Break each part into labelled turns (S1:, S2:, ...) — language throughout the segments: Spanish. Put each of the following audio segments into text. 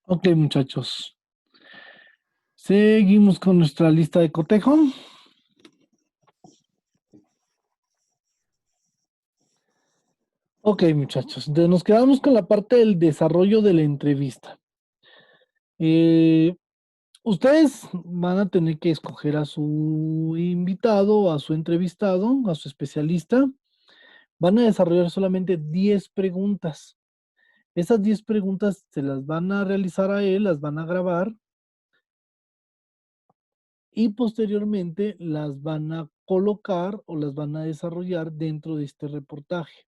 S1: Ok, muchachos. Seguimos con nuestra lista de cotejo. Ok, muchachos. Nos quedamos con la parte del desarrollo de la entrevista. Eh, Ustedes van a tener que escoger a su invitado, a su entrevistado, a su especialista. Van a desarrollar solamente 10 preguntas. Esas 10 preguntas se las van a realizar a él, las van a grabar y posteriormente las van a colocar o las van a desarrollar dentro de este reportaje.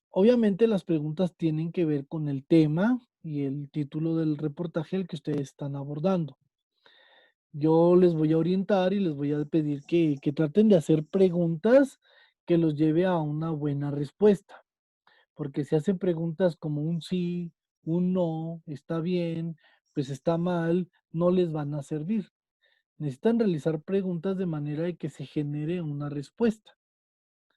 S1: Obviamente las preguntas tienen que ver con el tema y el título del reportaje al que ustedes están abordando. Yo les voy a orientar y les voy a pedir que traten de hacer preguntas que los lleve a una buena respuesta, porque si hacen preguntas como un sí, un no, está bien, pues está mal, no les van a servir. Necesitan realizar preguntas de manera de que se genere una respuesta.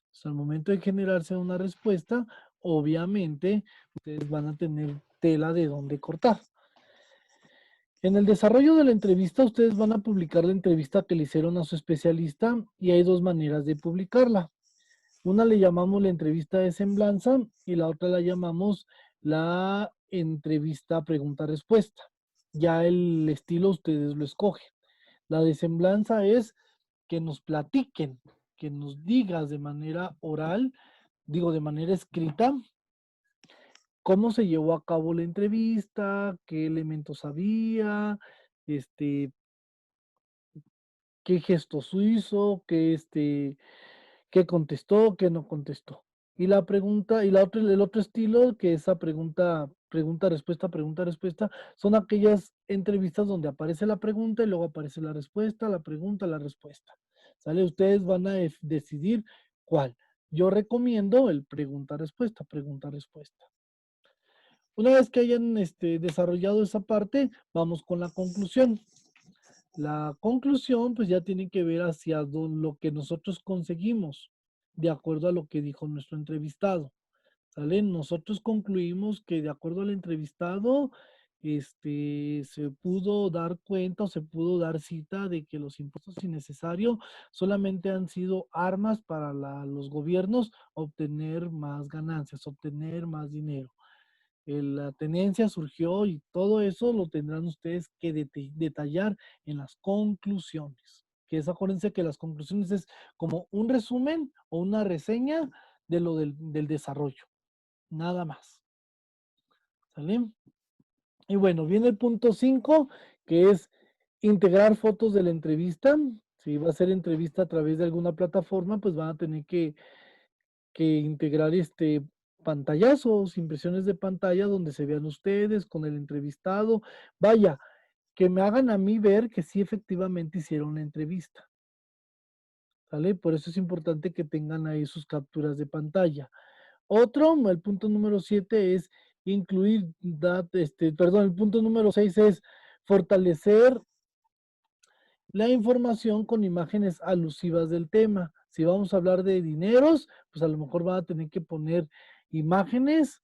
S1: Entonces, al momento de generarse una respuesta, obviamente ustedes van a tener tela de dónde cortar. En el desarrollo de la entrevista, ustedes van a publicar la entrevista que le hicieron a su especialista y hay dos maneras de publicarla. Una le llamamos la entrevista de semblanza y la otra la llamamos la entrevista pregunta-respuesta. Ya el estilo ustedes lo escogen. La de semblanza es que nos platiquen, que nos digas de manera oral, digo de manera escrita, cómo se llevó a cabo la entrevista, qué elementos había, este, qué gestos hizo, qué contestó, qué no contestó. Y la pregunta, y el otro estilo, que esa pregunta, respuesta, son aquellas entrevistas donde aparece la pregunta y luego aparece la respuesta, la pregunta, la respuesta. ¿Sale? Ustedes van a decidir cuál. Yo recomiendo el pregunta-respuesta, pregunta-respuesta. Una vez que hayan desarrollado esa parte, vamos con la conclusión. La conclusión, pues ya tiene que ver hacia lo que nosotros conseguimos, de acuerdo a lo que dijo nuestro entrevistado. ¿Sale? Nosotros concluimos que de acuerdo al entrevistado, se pudo dar cuenta o se pudo dar cita de que los impuestos innecesarios solamente han sido armas para los gobiernos obtener más ganancias, obtener más dinero. La tenencia surgió y todo eso lo tendrán ustedes que detallar en las conclusiones. Que es, acuérdense que las conclusiones es como un resumen o una reseña de lo del desarrollo. Nada más. ¿Sale? Y bueno, viene el punto 5, que es integrar fotos de la entrevista. Si va a ser entrevista a través de alguna plataforma, pues van a tener que integrar pantallazos, impresiones de pantalla donde se vean ustedes con el entrevistado. Vaya, que me hagan a mí ver que sí efectivamente hicieron la entrevista. ¿Sale? Por eso es importante que tengan ahí sus capturas de pantalla. Otro, el punto número 7 es incluir, el punto número 6 es fortalecer la información con imágenes alusivas del tema. Si vamos a hablar de dineros, pues a lo mejor van a tener que poner imágenes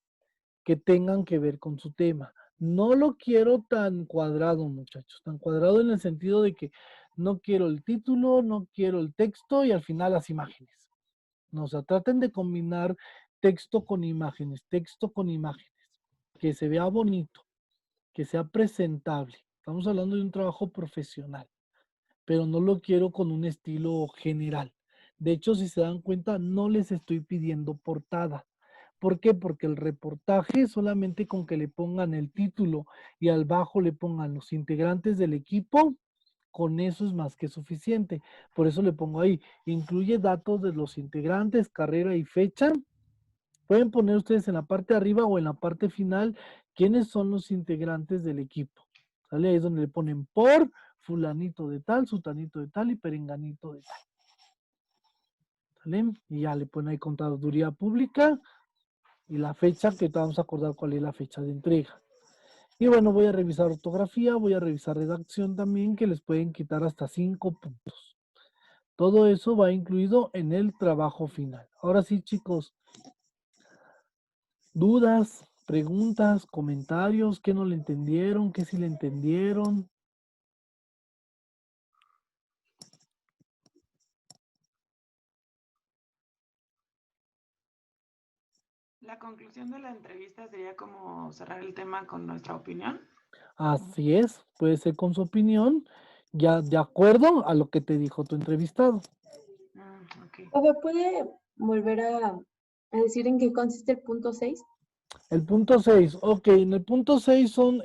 S1: que tengan que ver con su tema. No lo quiero tan cuadrado, muchachos, tan cuadrado en el sentido de que no quiero el título, no quiero el texto y al final las imágenes. No, o sea, traten de combinar texto con imágenes, que se vea bonito, que sea presentable. Estamos hablando de un trabajo profesional, pero no lo quiero con un estilo general. De hecho, si se dan cuenta, no les estoy pidiendo portada. ¿Por qué? Porque el reportaje solamente con que le pongan el título y al bajo le pongan los integrantes del equipo, con eso es más que suficiente. Por eso le pongo ahí, incluye datos de los integrantes, carrera y fecha. Pueden poner ustedes en la parte de arriba o en la parte final quiénes son los integrantes del equipo. ¿Sale? Ahí es donde le ponen por fulanito de tal, sutanito de tal y perenganito de tal. ¿Sale? Y ya le ponen ahí contaduría pública y la fecha, que vamos a acordar cuál es la fecha de entrega. Y bueno, voy a revisar ortografía, voy a revisar redacción también, que les pueden quitar hasta 5 puntos. Todo eso va incluido en el trabajo final. Ahora sí, chicos, dudas, preguntas, comentarios, qué no le entendieron, qué sí le entendieron.
S2: La conclusión de la entrevista sería como cerrar el tema con nuestra opinión.
S1: Así es, puede ser con su opinión, ya de acuerdo a lo que te dijo tu entrevistado.
S2: Ok.
S3: ¿O puede volver a decir en qué consiste el punto 6?
S1: El punto 6, ok, en el punto 6 son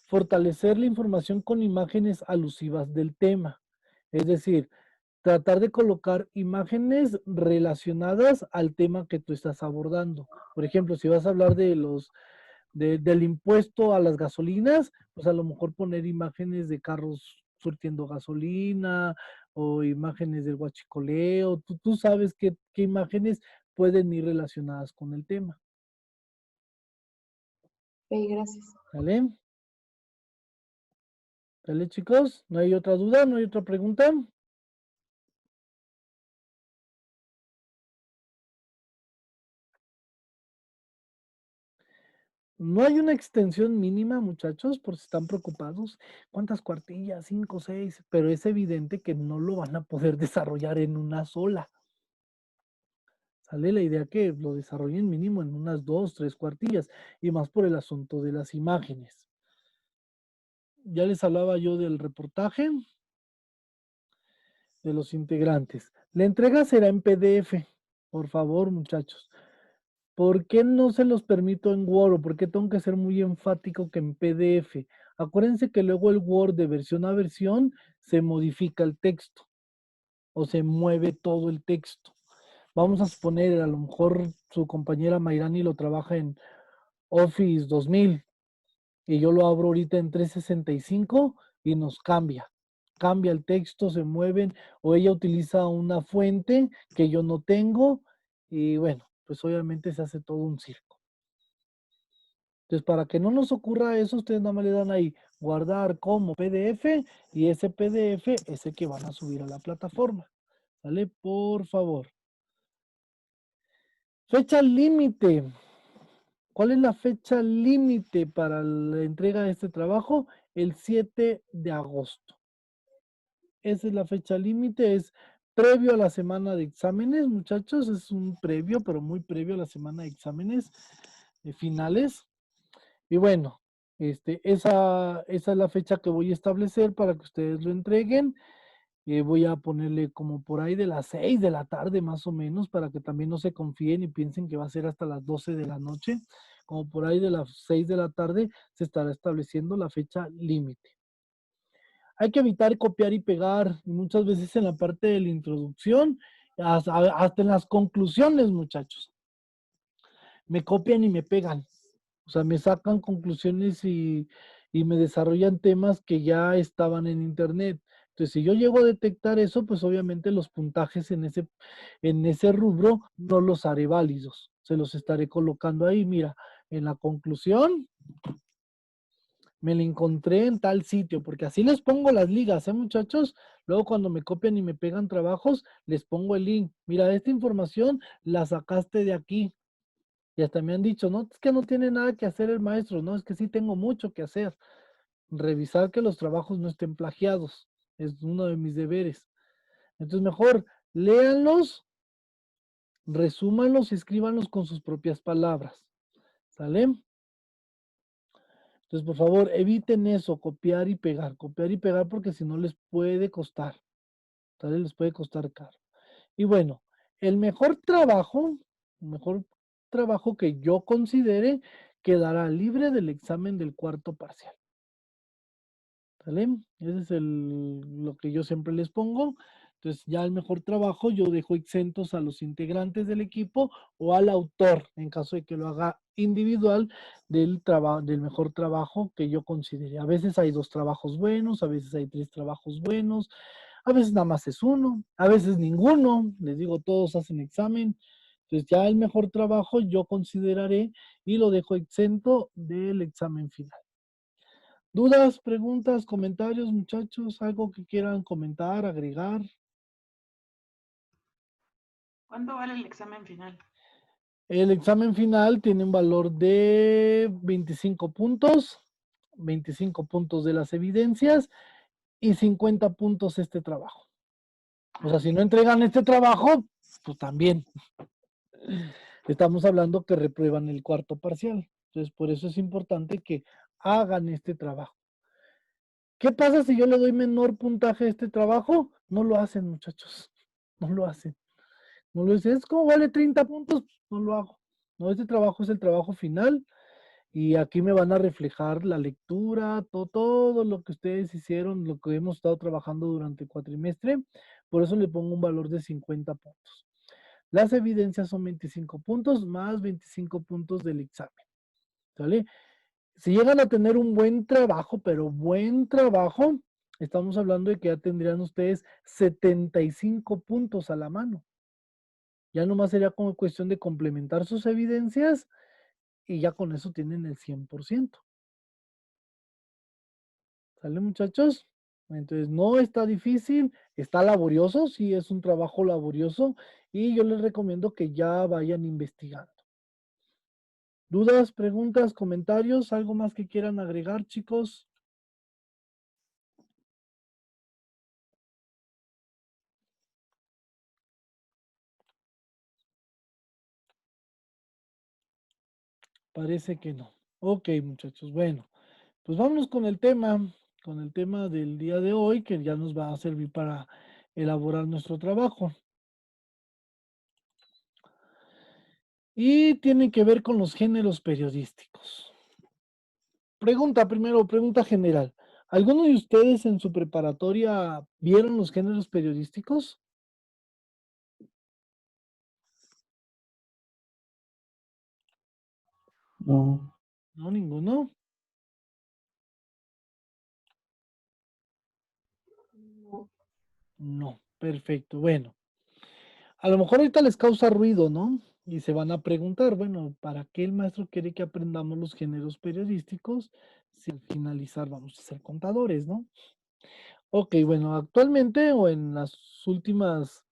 S1: fortalecer la información con imágenes alusivas del tema. Es decir, tratar de colocar imágenes relacionadas al tema que tú estás abordando. Por ejemplo, si vas a hablar del impuesto a las gasolinas, pues a lo mejor poner imágenes de carros surtiendo gasolina o imágenes del huachicoleo. Tú sabes qué imágenes pueden ir relacionadas con el tema.
S3: Ok, gracias.
S1: ¿Vale? ¿Vale, chicos? ¿No hay otra duda? ¿No hay otra pregunta? No hay una extensión mínima, muchachos, por si están preocupados. ¿Cuántas cuartillas? Cinco, seis. Pero es evidente que no lo van a poder desarrollar en una sola. Sale la idea que lo desarrollen mínimo en unas dos, tres cuartillas. Y más por el asunto de las imágenes. Ya les hablaba yo del reportaje de los integrantes. La entrega será en PDF. Por favor, muchachos. ¿Por qué no se los permito en Word o por qué tengo que ser muy enfático que en PDF? Acuérdense que luego el Word de versión a versión se modifica el texto o se mueve todo el texto. Vamos a suponer, a lo mejor su compañera Mayrani lo trabaja en Office 2000 y yo lo abro ahorita en 365 y nos cambia. Cambia el texto, se mueven o ella utiliza una fuente que yo no tengo y bueno, pues obviamente se hace todo un circo. Entonces, para que no nos ocurra eso, ustedes nada más le dan ahí guardar como PDF y ese PDF es el que van a subir a la plataforma. ¿Sale? Por favor. Fecha límite. ¿Cuál es la fecha límite para la entrega de este trabajo? El 7 de agosto. Esa es la fecha límite, es previo a la semana de exámenes, muchachos, es un previo, pero muy previo a la semana de exámenes finales. Y bueno, esa es la fecha que voy a establecer para que ustedes lo entreguen. Voy a ponerle como por ahí de las 6 de la tarde más o menos para que también no se confíen y piensen que va a ser hasta las 12 de la noche. Como por ahí de las 6 de la tarde se estará estableciendo la fecha límite. Hay que evitar copiar y pegar y muchas veces en la parte de la introducción, hasta en las conclusiones, muchachos. Me copian y me pegan. O sea, me sacan conclusiones y me desarrollan temas que ya estaban en internet. Entonces, si yo llego a detectar eso, pues obviamente los puntajes en ese rubro no los haré válidos. Se los estaré colocando ahí. Mira, en la conclusión me la encontré en tal sitio, porque así les pongo las ligas, ¿eh, muchachos? Luego cuando me copian y me pegan trabajos, les pongo el link. Mira, esta información la sacaste de aquí. Y hasta me han dicho, no, es que no tiene nada que hacer el maestro, no, es que sí tengo mucho que hacer. Revisar que los trabajos no estén plagiados. Es uno de mis deberes. Entonces, mejor léanlos, resúmanlos y escríbanlos con sus propias palabras. ¿Sale? Entonces, por favor, eviten eso, copiar y pegar porque si no les puede costar. ¿Sale? Les puede costar caro. Y bueno, el mejor trabajo que yo considere quedará libre del examen del cuarto parcial. ¿Sale? Ese es lo que yo siempre les pongo. Entonces, ya el mejor trabajo yo dejo exentos a los integrantes del equipo o al autor, en caso de que lo haga individual, del mejor trabajo que yo considere. A veces hay dos trabajos buenos, a veces hay tres trabajos buenos, a veces nada más es uno, a veces ninguno. Les digo, todos hacen examen. Entonces, ya el mejor trabajo yo consideraré y lo dejo exento del examen final. ¿Dudas, preguntas, comentarios, muchachos? ¿Algo que quieran comentar, agregar?
S2: ¿Cuándo vale el examen final?
S1: El examen final tiene un valor de 25 puntos, 25 puntos de las evidencias y 50 puntos este trabajo. O sea, si no entregan este trabajo, pues también. Estamos hablando que reprueban el cuarto parcial. Entonces, por eso es importante que hagan este trabajo. ¿Qué pasa si yo le doy menor puntaje a este trabajo? No lo hacen, muchachos. No lo hacen. No lo dicen. Es como vale 30 puntos, no lo hago. No, este trabajo es el trabajo final y aquí me van a reflejar la lectura, todo lo que ustedes hicieron, lo que hemos estado trabajando durante el cuatrimestre. Por eso le pongo un valor de 50 puntos. Las evidencias son 25 puntos más 25 puntos del examen. ¿Sale? Si llegan a tener un buen trabajo, pero buen trabajo, estamos hablando de que ya tendrían ustedes 75 puntos a la mano. Ya nomás sería como cuestión de complementar sus evidencias y ya con eso tienen el 100%. ¿Sale, muchachos? Entonces, no está difícil, está laborioso, sí es un trabajo laborioso y yo les recomiendo que ya vayan investigando. ¿Dudas, preguntas, comentarios? ¿Algo más que quieran agregar, chicos? Parece que no. Ok, muchachos. Bueno, pues vámonos con el tema del día de hoy, que ya nos va a servir para elaborar nuestro trabajo. Y tiene que ver con los géneros periodísticos. Pregunta general. ¿Alguno de ustedes en su preparatoria vieron los géneros periodísticos?
S4: No.
S1: No, ninguno.
S3: No.
S1: No, perfecto. Bueno, a lo mejor ahorita les causa ruido, ¿no? Y se van a preguntar, bueno, ¿para qué el maestro quiere que aprendamos los géneros periodísticos si al finalizar vamos a ser contadores, ¿no? Ok, bueno, actualmente o en los últimos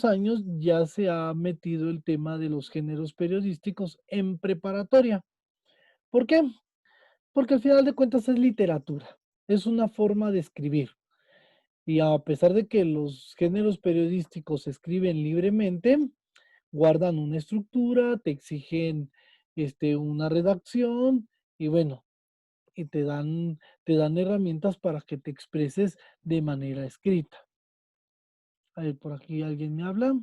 S1: años ya se ha metido el tema de los géneros periodísticos en preparatoria. ¿Por qué? Porque al final de cuentas es literatura, es una forma de escribir. Y a pesar de que los géneros periodísticos se escriben libremente, guardan una estructura, te exigen una redacción y bueno, y te dan herramientas para que te expreses de manera escrita. A ver, por aquí alguien me habla.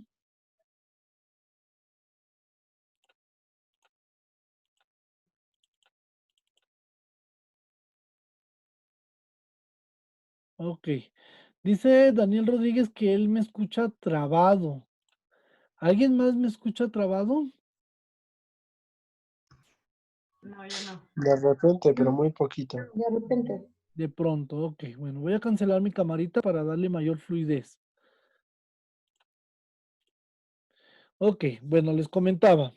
S1: Ok. Dice Daniel Rodríguez que él me escucha trabado. ¿Alguien más me escucha trabado?
S2: No, yo no.
S4: De repente, pero
S3: No,
S4: muy poquito.
S3: de repente.
S1: De pronto, ok. Bueno, voy a cancelar mi camarita para darle mayor fluidez. Ok, bueno, les comentaba.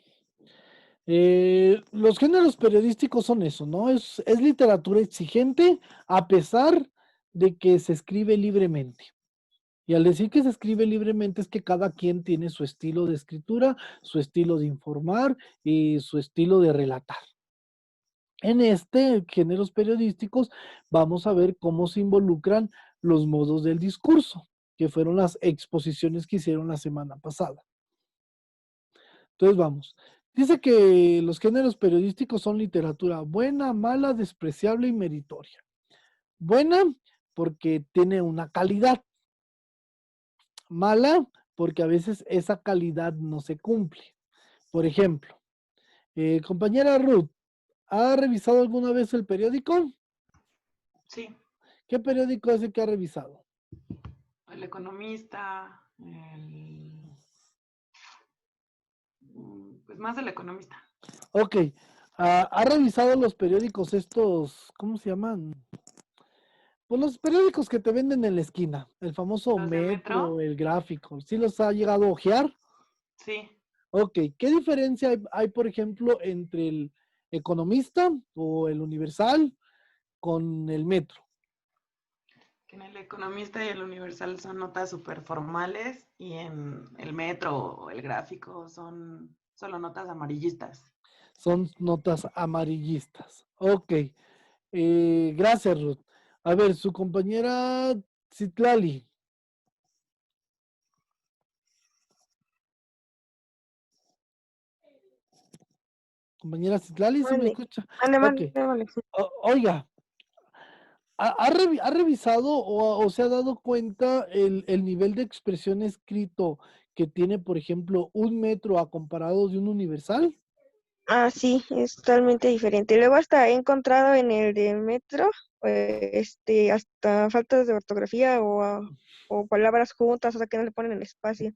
S1: Los géneros periodísticos son eso, ¿no? Es literatura exigente a pesar de que se escribe libremente. Y al decir que se escribe libremente es que cada quien tiene su estilo de escritura, su estilo de informar y su estilo de relatar. En géneros periodísticos vamos a ver cómo se involucran los modos del discurso, que fueron las exposiciones que hicieron la semana pasada. Entonces vamos. Dice que los géneros periodísticos son literatura buena, mala, despreciable y meritoria. Buena porque tiene una calidad. Mala porque a veces esa calidad no se cumple. Por ejemplo, compañera Ruth, ¿ha revisado alguna vez el periódico?
S2: Sí,
S1: ¿Qué periódico es el que ha revisado?
S2: El Economista, pues más del Economista.
S1: Ok. ¿Ha revisado los periódicos estos, ¿cómo se llaman? Pues los periódicos que te venden en la esquina, el famoso
S2: ¿Los de Metro?
S1: Metro, el Gráfico, ¿sí los ha llegado a ojear?
S2: Sí.
S1: Ok, ¿qué diferencia hay, por ejemplo, entre el Economista o el Universal con el Metro?
S2: Que en el Economista y el Universal son notas súper formales y en el Metro o el Gráfico son Solo notas amarillistas.
S1: Son notas amarillistas. Ok. Gracias, Ruth. A ver, su compañera Citlali. Compañera Citlali, ¿sí me
S5: Mande,
S1: escucha?
S5: mande,
S1: Ok.
S5: mande, mande.
S1: Oiga, ¿ha revisado o se ha dado cuenta el nivel de expresión escrito que tiene, por ejemplo, un metro a comparado de un universal?
S5: Ah, sí, es totalmente diferente. Luego hasta he encontrado en el de metro, hasta faltas de ortografía o palabras juntas, o sea, que no le ponen el espacio.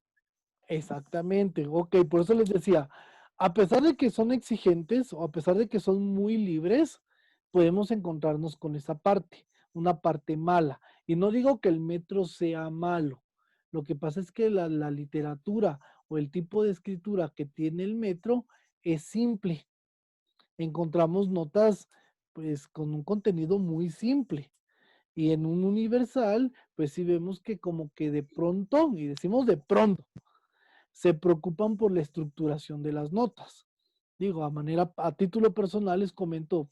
S1: Exactamente, ok, por eso les decía, a pesar de que son exigentes o a pesar de que son muy libres, podemos encontrarnos con esa parte, una parte mala. Y no digo que el metro sea malo, lo que pasa es que la literatura o el tipo de escritura que tiene el metro es simple. Encontramos notas pues con un contenido muy simple. Y en un universal, pues sí vemos que como que de pronto, y decimos de pronto, se preocupan por la estructuración de las notas. Digo, a título personal les comento,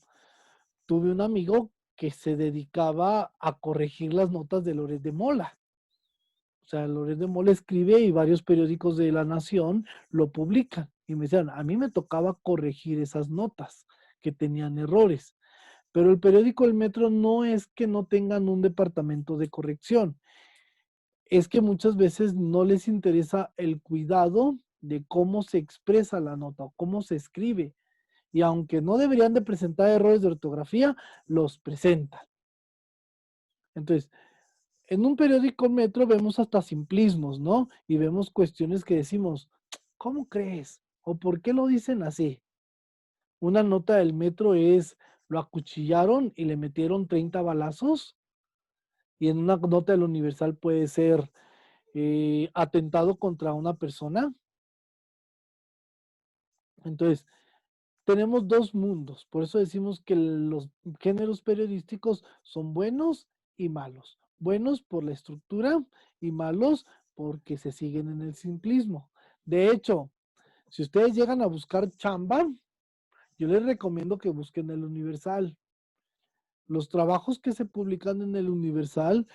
S1: tuve un amigo que se dedicaba a corregir las notas de Loret de Mola. O sea, Loret de Mola escribe y varios periódicos de La Nación lo publican. Y me decían, a mí me tocaba corregir esas notas que tenían errores. Pero el periódico El Metro no es que no tengan un departamento de corrección, es que muchas veces no les interesa el cuidado de cómo se expresa la nota o cómo se escribe. Y aunque no deberían de presentar errores de ortografía, los presentan. Entonces, en un periódico Metro vemos hasta simplismos, ¿no? Y vemos cuestiones que decimos, ¿cómo crees? ¿O por qué lo dicen así? Una nota del Metro es, lo acuchillaron y le metieron 30 balazos. Y en una nota del Universal puede ser atentado contra una persona. Entonces, tenemos dos mundos. Por eso decimos que los géneros periodísticos son buenos y malos. Buenos por la estructura y malos porque se siguen en el simplismo. De hecho, si ustedes llegan a buscar chamba, yo les recomiendo que busquen el Universal. Los trabajos que se publican en el Universal,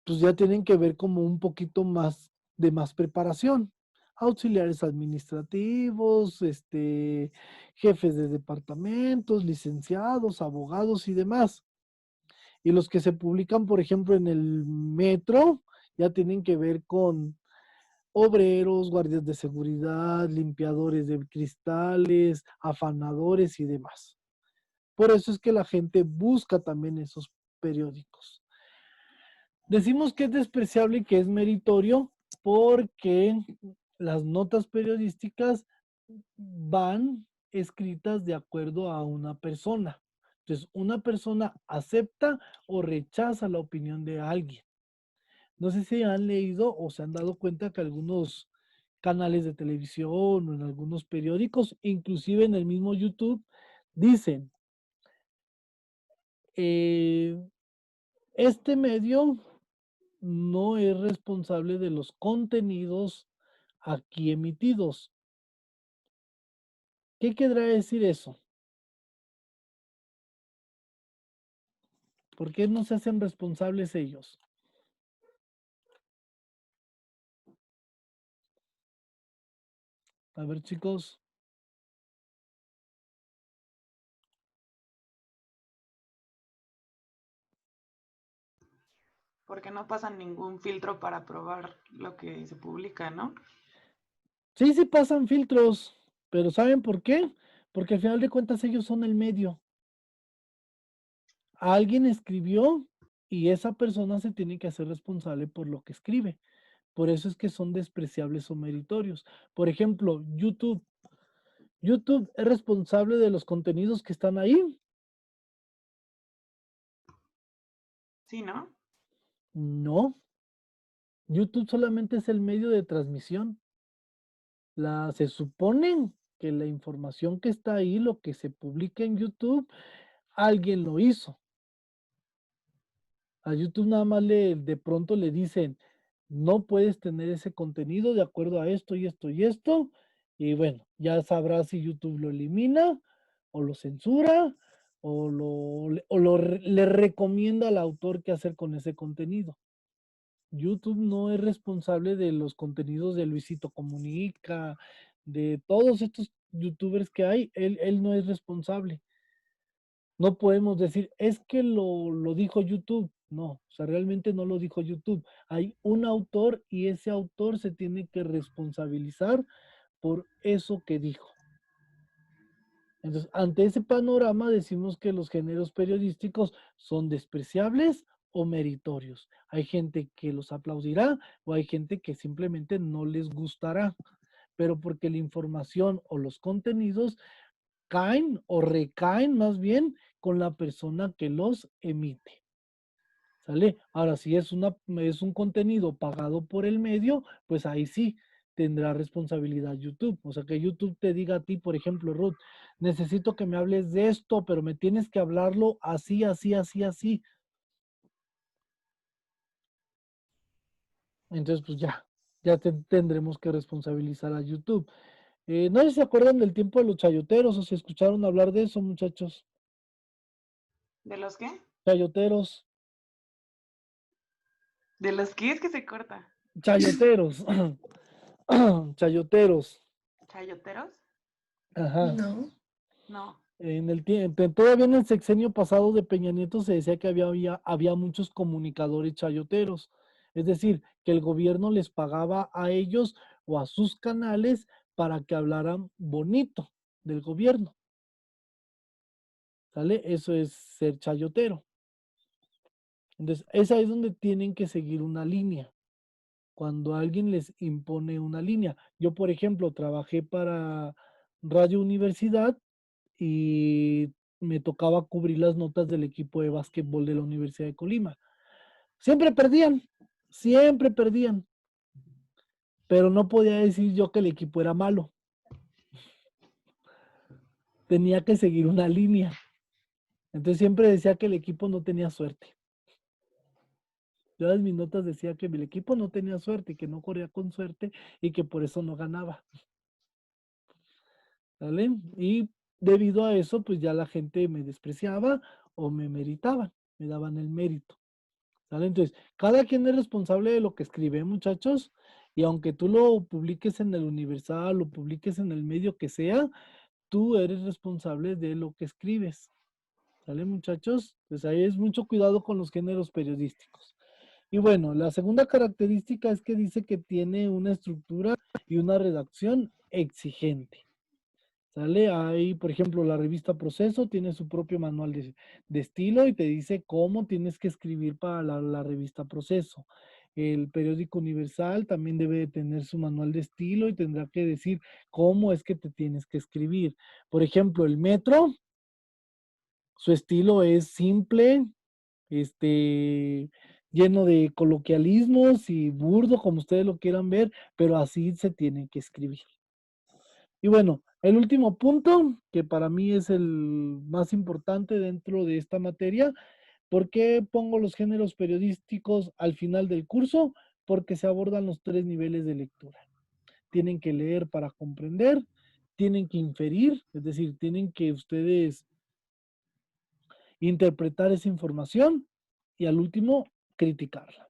S1: pues ya tienen que ver como un poquito más de más preparación. Auxiliares administrativos, jefes de departamentos, licenciados, abogados y demás. Y los que se publican, por ejemplo, en el metro, ya tienen que ver con obreros, guardias de seguridad, limpiadores de cristales, afanadores y demás. Por eso es que la gente busca también esos periódicos. Decimos que es despreciable y que es meritorio porque las notas periodísticas van escritas de acuerdo a una persona. Entonces, una persona acepta o rechaza la opinión de alguien. No sé si han leído o se han dado cuenta que algunos canales de televisión o en algunos periódicos, inclusive en el mismo YouTube, dicen, este medio no es responsable de los contenidos aquí emitidos. ¿Qué querrá decir eso? ¿Por qué no se hacen responsables ellos? A ver, chicos.
S2: Porque no pasan ningún filtro para probar lo que se publica, ¿no?
S1: Sí, sí pasan filtros, pero ¿saben por qué? Porque al final de cuentas ellos son el medio. Alguien escribió y esa persona se tiene que hacer responsable por lo que escribe. Por eso es que son despreciables o meritorios. Por ejemplo, YouTube. YouTube es responsable de los contenidos que están ahí.
S2: Sí, ¿no?
S1: No. YouTube solamente es el medio de transmisión. Se supone que la información que está ahí, lo que se publica en YouTube, alguien lo hizo. A YouTube nada más de pronto le dicen, no puedes tener ese contenido de acuerdo a esto y esto y esto, Y bueno, ya sabrá si YouTube lo elimina o lo censura le recomienda al autor qué hacer con ese contenido. YouTube no es responsable de los contenidos de Luisito Comunica, de todos estos youtubers que hay, él no es responsable. No podemos decir, es que lo dijo YouTube. No, o sea, realmente no lo dijo YouTube. Hay un autor y ese autor se tiene que responsabilizar por eso que dijo. Entonces, ante ese panorama decimos que los géneros periodísticos son despreciables o meritorios. Hay gente que los aplaudirá o hay gente que simplemente no les gustará, pero porque la información o los contenidos caen o recaen más bien con la persona que los emite. ¿Sale? Ahora, si es un contenido pagado por el medio, pues ahí sí tendrá responsabilidad YouTube. O sea, que YouTube te diga a ti, por ejemplo, Ruth, necesito que me hables de esto, pero me tienes que hablarlo así, así, así, así. Entonces, pues ya tendremos que responsabilizar a YouTube. No sé si se acuerdan del tiempo de los chayoteros o si escucharon hablar de eso, muchachos.
S2: ¿De los qué?
S1: Chayoteros,
S2: ¿De los qué? Es que se corta.
S1: chayoteros, chayoteros.
S2: ¿Chayoteros?
S1: Ajá.
S6: No.
S2: No.
S1: En el tiempo, todavía en el sexenio pasado de Peña Nieto se decía que había muchos comunicadores chayoteros. Es decir, que el gobierno les pagaba a ellos o a sus canales para que hablaran bonito del gobierno. ¿Sale? Eso es ser chayotero. Entonces, esa es donde tienen que seguir una línea. Cuando alguien les impone una línea. Yo, por ejemplo, trabajé para Radio Universidad y me tocaba cubrir las notas del equipo de básquetbol de la Universidad de Colima. Siempre perdían, pero no podía decir yo que el equipo era malo. Tenía que seguir una línea. Entonces siempre decía que el equipo no tenía suerte. Yo en mis notas decía que el equipo no tenía suerte, que no corría con suerte y que por eso no ganaba. ¿Vale? Y debido a eso, pues ya la gente me despreciaba o me meritaban, me daban el mérito. ¿Sale? Entonces, cada quien es responsable de lo que escribe, muchachos, y aunque tú lo publiques en el Universal, lo publiques en el medio que sea, tú eres responsable de lo que escribes. ¿Sale, muchachos? Pues ahí es mucho cuidado con los géneros periodísticos. Y bueno, la segunda característica es que dice que tiene una estructura y una redacción exigente. ¿Sale? Ahí, por ejemplo, la revista Proceso tiene su propio manual de estilo y te dice cómo tienes que escribir para la revista Proceso. El periódico Universal también debe de tener su manual de estilo y tendrá que decir cómo es que te tienes que escribir. Por ejemplo, el Metro, su estilo es simple, lleno de coloquialismos y burdo, como ustedes lo quieran ver, pero así se tiene que escribir. Y bueno, el último punto, que para mí es el más importante dentro de esta materia, ¿por qué pongo los géneros periodísticos al final del curso? Porque se abordan los 3 niveles de lectura. Tienen que leer para comprender, tienen que inferir, es decir, tienen que ustedes interpretar esa información y al último, criticarla.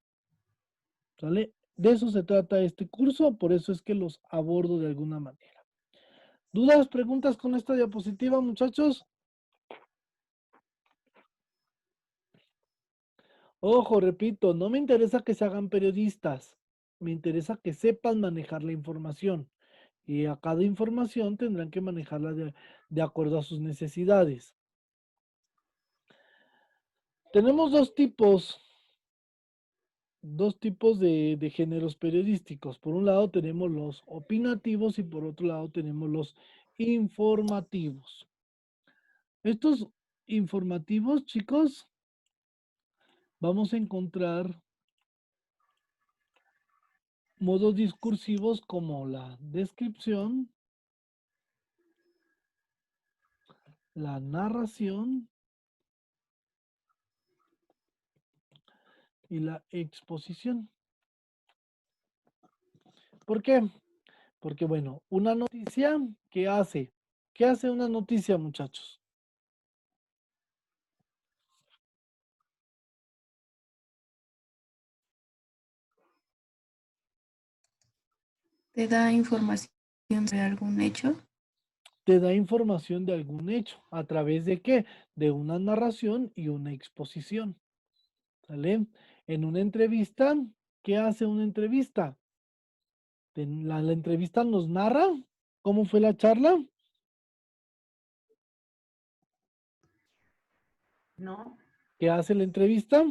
S1: ¿Sale? De eso se trata este curso, por eso es que los abordo de alguna manera. ¿Dudas, preguntas con esta diapositiva, muchachos? Ojo, repito, no me interesa que se hagan periodistas, me interesa que sepan manejar la información y a cada información tendrán que manejarla de acuerdo a sus necesidades. Tenemos dos tipos de géneros periodísticos. Por un lado tenemos los opinativos y por otro lado tenemos los informativos. Estos informativos, chicos, vamos a encontrar modos discursivos como la descripción, la narración y la exposición. ¿Por qué? Porque bueno, una noticia, ¿qué hace? ¿Qué hace una noticia, muchachos?
S6: ¿Te da información sobre algún hecho?
S1: Te da información de algún hecho. ¿A través de qué? De una narración y una exposición. ¿Sale? En una entrevista, ¿qué hace una entrevista? La entrevista nos narra cómo fue la charla.
S2: No,
S1: ¿Qué hace la entrevista?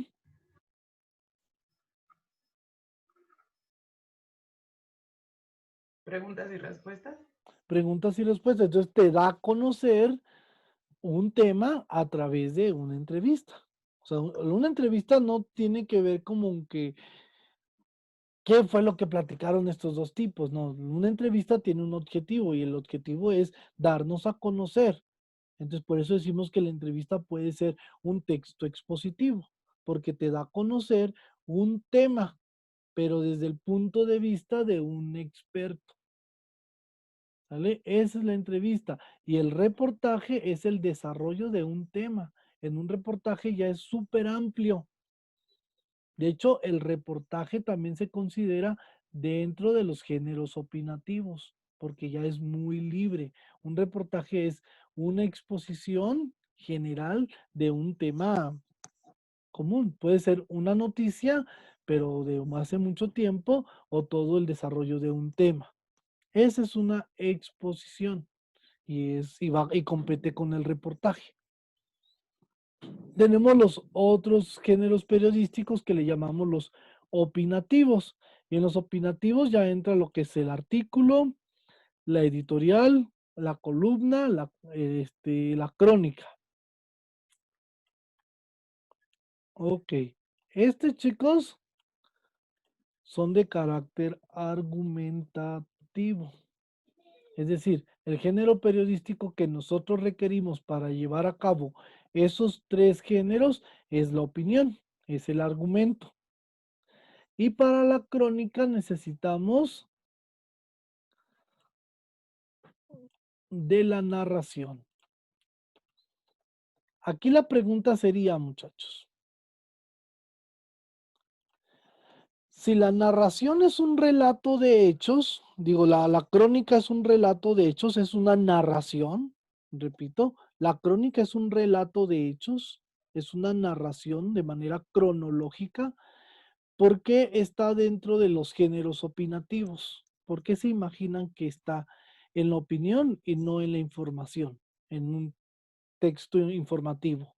S2: preguntas y respuestas.
S1: Preguntas y respuestas. Entonces te da a conocer un tema a través de una entrevista. O sea, una entrevista no tiene que ver como que qué fue lo que platicaron estos dos tipos. No, una entrevista tiene un objetivo y el objetivo es darnos a conocer. Entonces, por eso decimos que la entrevista puede ser un texto expositivo, porque te da a conocer un tema, pero desde el punto de vista de un experto. ¿Sale? Esa es la entrevista. Y el reportaje es el desarrollo de un tema. En un reportaje ya es súper amplio. De hecho, el reportaje también se considera dentro de los géneros opinativos, porque ya es muy libre. Un reportaje es una exposición general de un tema común. Puede ser una noticia, pero de hace mucho tiempo, o todo el desarrollo de un tema. Esa es una exposición y compete con el reportaje. Tenemos los otros géneros periodísticos que le llamamos los opinativos. Y en los opinativos ya entra lo que es el artículo, la editorial, la columna, la crónica. Ok. Chicos, son de carácter argumentativo. Es decir, el género periodístico que nosotros requerimos para llevar a cabo esos tres géneros es la opinión, es el argumento. Y para la crónica necesitamos de la narración. Aquí la pregunta sería, muchachos, si la narración es un relato de hechos, digo, la crónica es un relato de hechos, es una narración, repito, la crónica es un relato de hechos, es una narración de manera cronológica. ¿Por qué está dentro de los géneros opinativos? ¿Por qué se imaginan que está en la opinión y no en la información, en un texto informativo?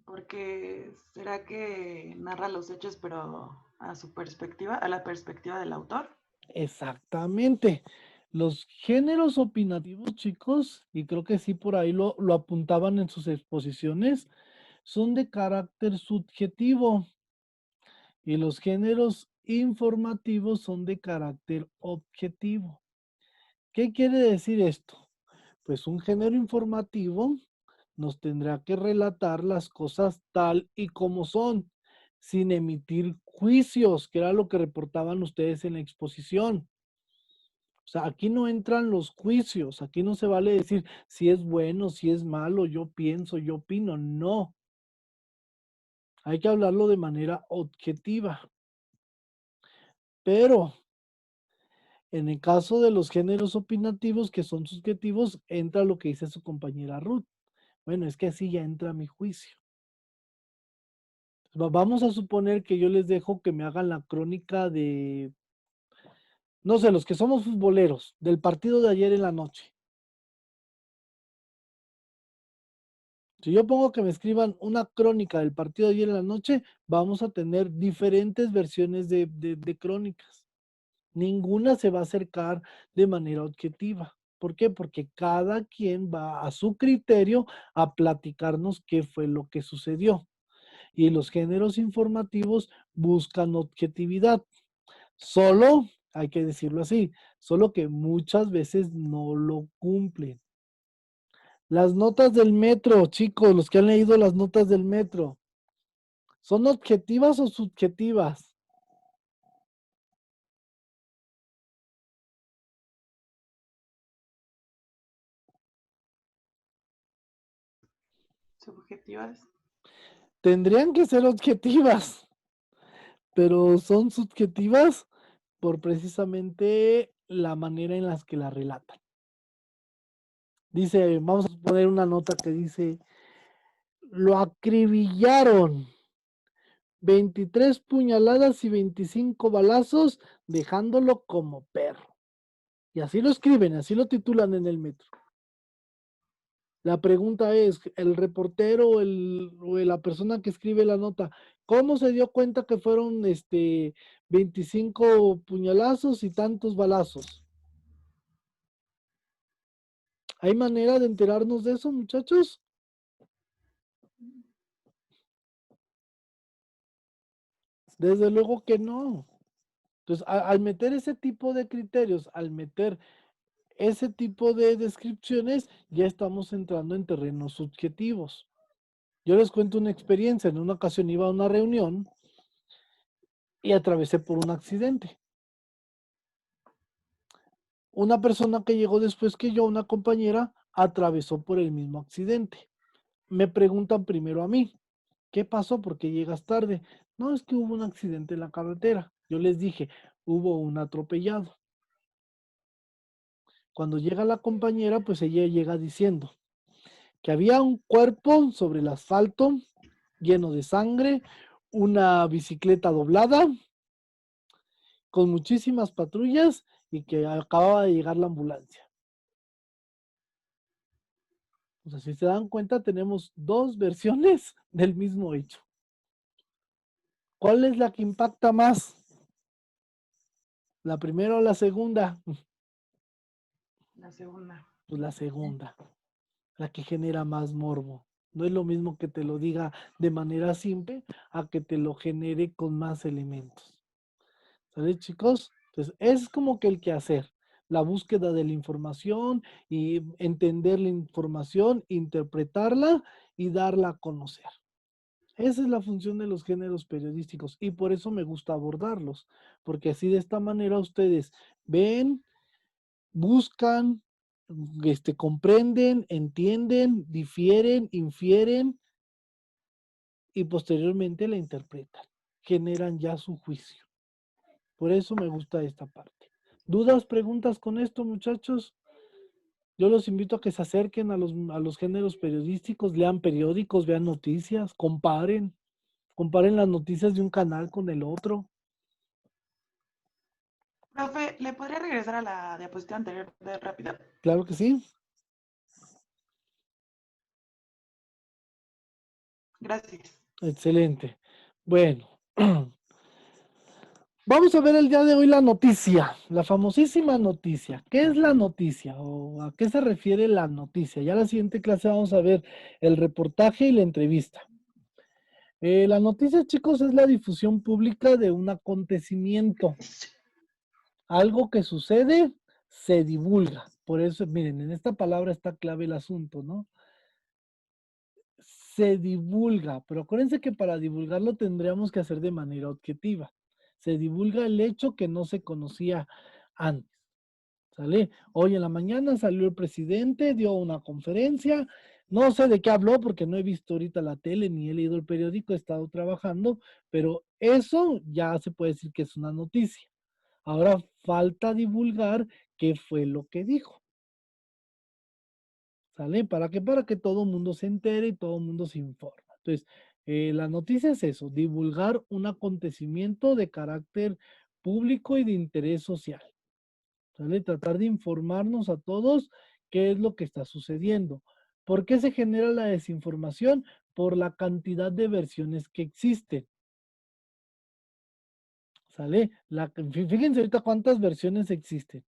S2: Porque será que narra los hechos, pero a su perspectiva, a la perspectiva del autor.
S1: Exactamente. Los géneros opinativos, chicos, y creo que sí por ahí lo apuntaban en sus exposiciones, son de carácter subjetivo y los géneros informativos son de carácter objetivo. ¿Qué quiere decir esto? Pues un género informativo nos tendrá que relatar las cosas tal y como son, sin emitir juicios, que era lo que reportaban ustedes en la exposición. O sea, aquí no entran los juicios, aquí no se vale decir si es bueno, si es malo, yo pienso, yo opino, no. Hay que hablarlo de manera objetiva. Pero en el caso de los géneros opinativos que son subjetivos, entra lo que dice su compañera Ruth. Bueno, es que así ya entra mi juicio. Vamos a suponer que yo les dejo que me hagan la crónica de, no sé, los que somos futboleros, del partido de ayer en la noche. Si yo pongo que me escriban una crónica del partido de ayer en la noche, vamos a tener diferentes versiones de crónicas. Ninguna se va a acercar de manera objetiva. ¿Por qué? Porque cada quien va a su criterio a platicarnos qué fue lo que sucedió. Y los géneros informativos buscan objetividad. Solo, hay que decirlo así, solo que muchas veces no lo cumplen. Las notas del metro, chicos, los que han leído las notas del metro, ¿son objetivas o subjetivas?
S2: Subjetivas.
S1: Tendrían que ser objetivas, pero son subjetivas por precisamente la manera en las que la relatan. Dice, vamos a poner una nota que dice, lo acribillaron, 23 puñaladas y 25 balazos, dejándolo como perro. Y así lo escriben, así lo titulan en el metro. La pregunta es, el reportero o la persona que escribe la nota, ¿cómo se dio cuenta que fueron 25 puñalazos y tantos balazos? ¿Hay manera de enterarnos de eso, muchachos? Desde luego que no. Entonces, al meter ese tipo de criterios, al meter ese tipo de descripciones, ya estamos entrando en terrenos subjetivos. Yo les cuento una experiencia. En una ocasión iba a una reunión y atravesé por un accidente. Una persona que llegó después que yo, una compañera, atravesó por el mismo accidente. Me preguntan primero a mí, ¿qué pasó? ¿Por qué llegas tarde? No, es que hubo un accidente en la carretera. Yo les dije, hubo un atropellado. Cuando llega la compañera, pues ella llega diciendo que había un cuerpo sobre el asfalto lleno de sangre, una bicicleta doblada, con muchísimas patrullas y que acababa de llegar la ambulancia. O sea, si se dan cuenta, tenemos dos versiones del mismo hecho. ¿Cuál es la que impacta más? ¿La primera o la segunda?
S2: La segunda.
S1: Pues la segunda, la que genera más morbo. No es lo mismo que te lo diga de manera simple a que te lo genere con más elementos. ¿Sale, chicos? Entonces, es como que el quehacer, la búsqueda de la información y entender la información, interpretarla y darla a conocer. Esa es la función de los géneros periodísticos y por eso me gusta abordarlos, porque así de esta manera ustedes ven, buscan, comprenden, entienden, difieren, infieren y posteriormente la interpretan, generan ya su juicio. Por eso me gusta esta parte. ¿Dudas, preguntas con esto, muchachos? Yo los invito a que se acerquen a los géneros periodísticos, lean periódicos, vean noticias, comparen las noticias de un canal con el otro.
S2: Profe, ¿le podría regresar a la diapositiva anterior de rápido?
S1: Claro que sí.
S2: Gracias.
S1: Excelente. Bueno, vamos a ver el día de hoy la noticia, la famosísima noticia. ¿Qué es la noticia o a qué se refiere la noticia? Ya en la siguiente clase vamos a ver el reportaje y la entrevista. La noticia, chicos, es la difusión pública de un acontecimiento. Algo que sucede, se divulga. Por eso, miren, en esta palabra está clave el asunto, ¿no? Se divulga, pero acuérdense que para divulgarlo tendríamos que hacer de manera objetiva. Se divulga el hecho que no se conocía antes. ¿Sale? Hoy en la mañana salió el presidente, dio una conferencia, no sé de qué habló porque no he visto ahorita la tele ni he leído el periódico, he estado trabajando, pero eso ya se puede decir que es una noticia. Ahora falta divulgar qué fue lo que dijo. ¿Sale? ¿Para qué? Para que todo el mundo se entere y todo el mundo se informe. Entonces, la noticia es eso, divulgar un acontecimiento de carácter público y de interés social. ¿Sale? Tratar de informarnos a todos qué es lo que está sucediendo. ¿Por qué se genera la desinformación? Por la cantidad de versiones que existen. ¿Sale? Fíjense ahorita cuántas versiones existen.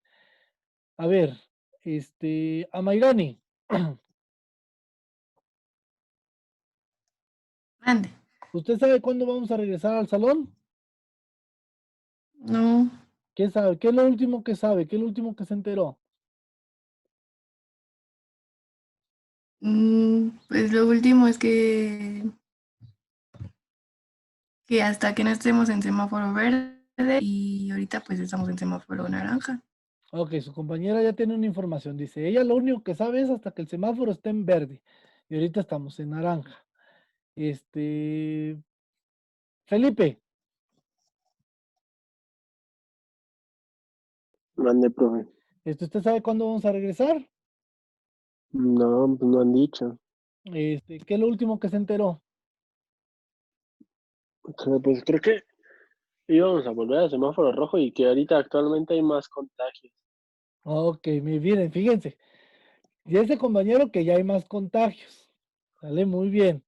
S1: A ver, Amairani,
S6: Mande.
S1: ¿usted sabe cuándo vamos a regresar al salón?
S6: No,
S1: ¿Qué sabe? ¿Qué es lo último que sabe? ¿Qué es lo último que se enteró?
S6: Pues lo último es que hasta que no estemos en semáforo verde y ahorita pues estamos en semáforo naranja.
S1: Ok, su compañera ya tiene una información. Dice, ella lo único que sabe es hasta que el semáforo esté en verde. Y ahorita estamos en naranja. Felipe,
S4: Mande, profe.
S1: ¿usted sabe cuándo vamos a regresar?
S4: No, pues no han dicho.
S1: ¿Qué es lo último que se enteró?
S4: Pues creo que íbamos a volver al semáforo rojo y que ahorita actualmente hay más contagios.
S1: Ok, miren, fíjense. Y ese compañero que ya hay más contagios. Sale muy bien.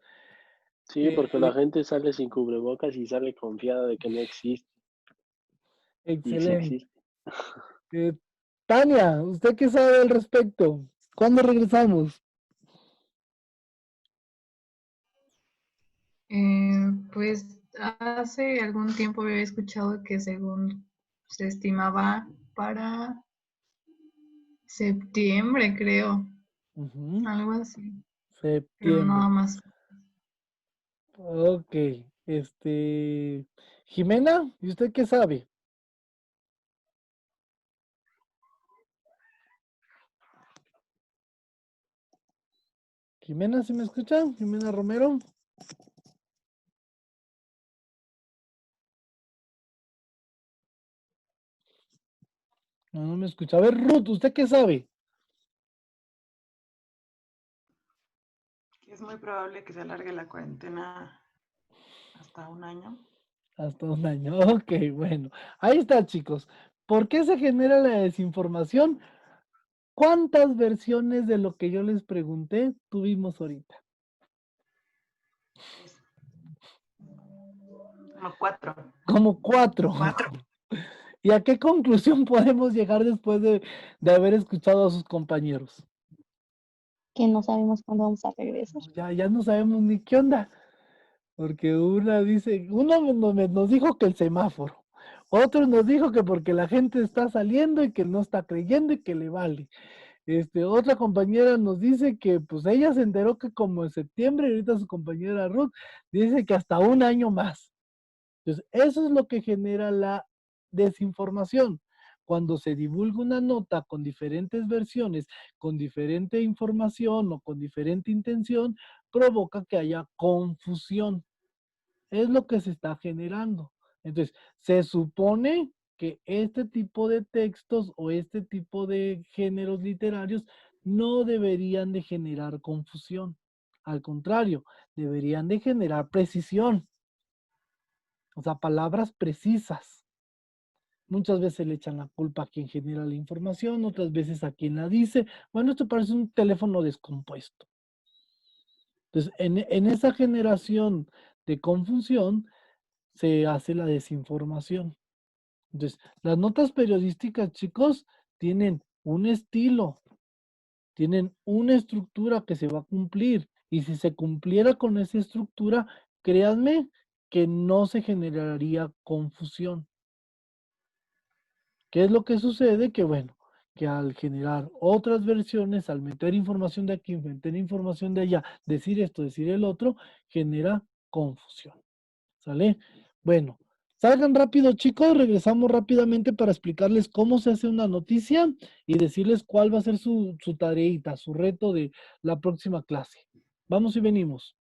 S4: Sí, porque la
S1: Eh,
S4: gente sale sin cubrebocas y sale confiada de que no existe. Y sí
S1: excelente.
S4: existe.
S1: Eh, Tania, ¿usted qué sabe al respecto? ¿Cuándo regresamos?
S7: Pues hace algún tiempo había escuchado que según se estimaba para septiembre, creo,
S1: Ujú,
S7: algo así, pero
S1: septiembre.
S7: nada más.
S1: Ok. Jimena, ¿y usted qué sabe? Jimena, ¿sí me escucha? Jimena Romero. No, no me escucha. A ver, Ruth, ¿usted qué sabe?
S2: Es muy probable que se alargue la cuarentena hasta un año.
S1: Hasta un año. Ok, bueno. Ahí está, chicos. ¿Por qué se genera la desinformación? ¿Cuántas versiones de lo que yo les pregunté tuvimos ahorita?
S2: Como 4.
S1: Como cuatro. ¿Y a qué conclusión podemos llegar después de haber escuchado a sus compañeros?
S8: Que no sabemos cuándo vamos a regresar.
S1: Ya no sabemos ni qué onda. Porque una dice, nos dijo que el semáforo, otro nos dijo que porque la gente está saliendo y que no está creyendo y que le vale. Otra compañera nos dice que pues ella se enteró que como en septiembre, y ahorita su compañera Ruth dice que hasta un año más. Entonces, eso es lo que genera la desinformación. Cuando se divulga una nota con diferentes versiones, con diferente información o con diferente intención, provoca que haya confusión. Es lo que se está generando. Entonces, se supone que este tipo de textos o este tipo de géneros literarios no deberían de generar confusión. Al contrario, deberían de generar precisión. O sea, palabras precisas. Muchas veces le echan la culpa a quien genera la información, otras veces a quien la dice. Bueno, esto parece un teléfono descompuesto. Entonces, en esa generación de confusión se hace la desinformación. Entonces, las notas periodísticas, chicos, tienen un estilo, tienen una estructura que se va a cumplir. Y si se cumpliera con esa estructura, créanme que no se generaría confusión. ¿Qué es lo que sucede? Que bueno, que al generar otras versiones, al meter información de aquí, meter información de allá, decir esto, decir el otro, genera confusión. ¿Sale? Bueno, salgan rápido, chicos. Regresamos rápidamente para explicarles cómo se hace una noticia y decirles cuál va a ser su tareita, su reto de la próxima clase. Vamos y venimos.